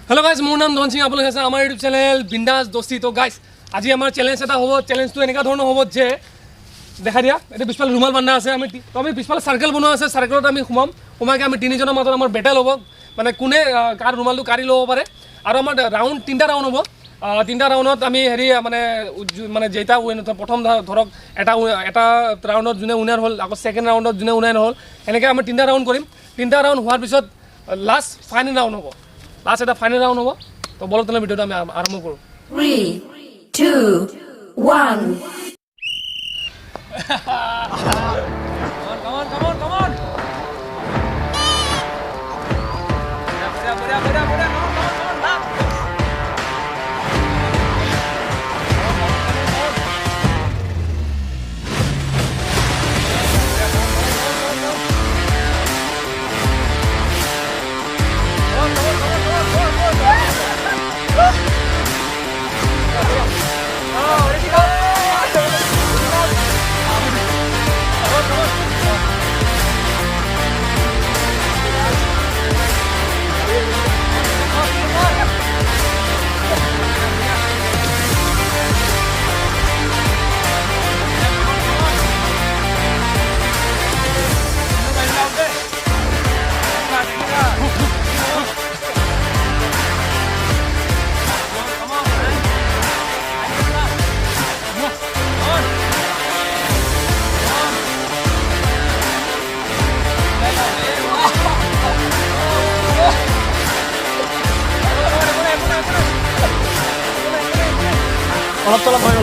Hello guys, মোৰ নাম ধন সিং আপোনালোক আছে আমাৰ ইউটিউব চেনেল বিন্দাস দস্তি তো গাইস আজি আমাৰ চ্যালেঞ্জ এটা হ'ব চ্যালেঞ্জটো এনেকা ধৰণৰ হ'ব যে দেখা দিয়া এটা পিছফালে ৰুমাল বান্ধা আছে আমি পিছফালে সাৰ্কেল বনোৱা আছে সাৰ্কেলত আমি সোমাইকে আমি তিনিজনৰ মাজত আমাৰ বেটেল হ'ব মানে কোনে কাৰ ৰুমালটো কাঢ়ি ল'ব পাৰে আৰু আমাৰ ৰাউণ্ড তিনিটা ৰাউণ্ড হ'ব তিনিটা ৰাউণ্ডত আমি হেৰি মানে যেটা উইন প্ৰথম ধৰক এটা ৰাউণ্ডত যোনে উইনাৰ হ'ল আকৌ সেকেন্ড ৰাউণ্ডত যোনে উইনাৰ হ'ল এনেকৈ আমি তিনিটা ৰাউণ্ড কৰিম তিনিটা ৰাউণ্ড হোৱাৰ পিছত লাষ্ট ফাইনেল ৰাউণ্ড হ'ব লাষ্ট এটা ফাইনেল ৰাউণ্ড হ'ব তো বলক তেনে ভিডিঅ'টো আমি আৰম্ভ কৰোঁ 3, 2, 1. Come on.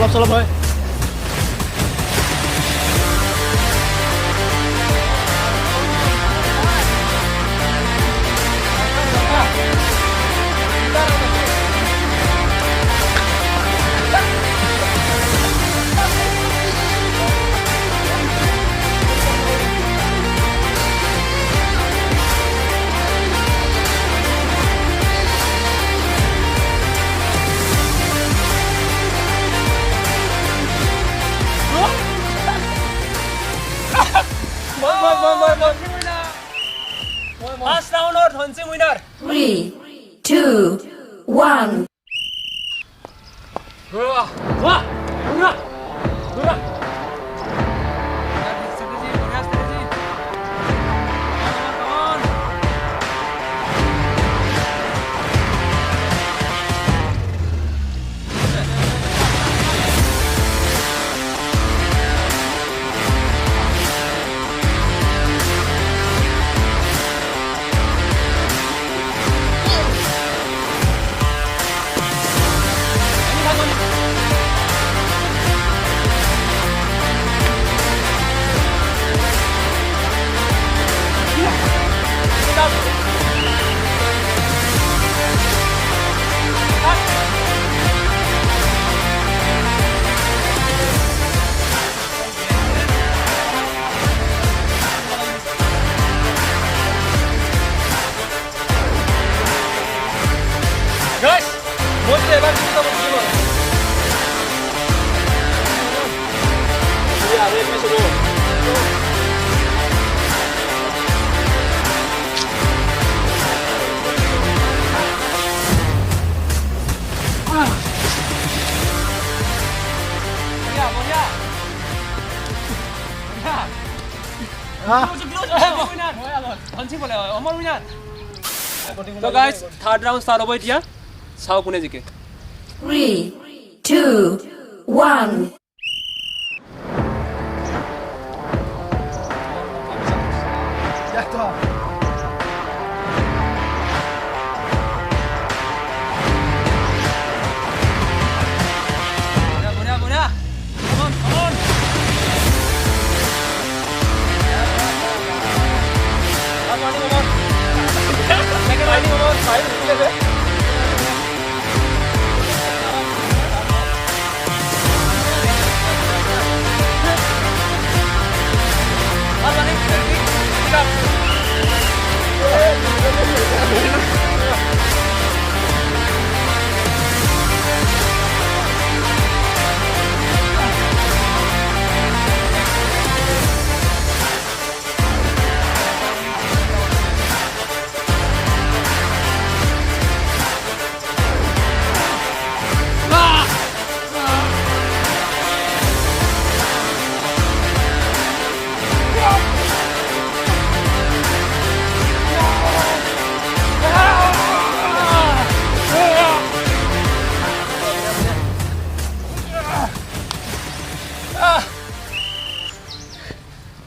অলপ চলপ হয় Last round or Hansi winner. 3, 2, 1. Hurrah! Guys, what's the event kita mau gimana? Iya, wait masuk dulu. Iya. So guys, third round start hobo etia. Sao kune jike 3, 2, 1. Buena. Come on.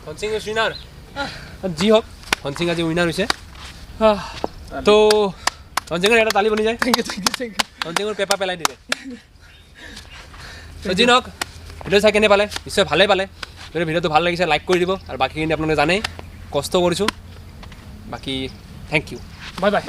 Dhansingh is winner যি হওক ধনসিং আজি winner হৈছে তো ধনসিঙৰ এটা তালি বনি যায় thank you ধনসিঙৰ পেপা পেলাই দিলে তো যি নহওক ভিডিঅ' চাই কেনে পালে নিশ্চয় ভালেই পালে যদি ভিডিঅ'টো ভাল লাগিছে লাইক কৰি দিব আৰু বাকীখিনি আপোনালোকে জানেই কষ্ট কৰিছোঁ বাকী থেংক ইউ বাই বাই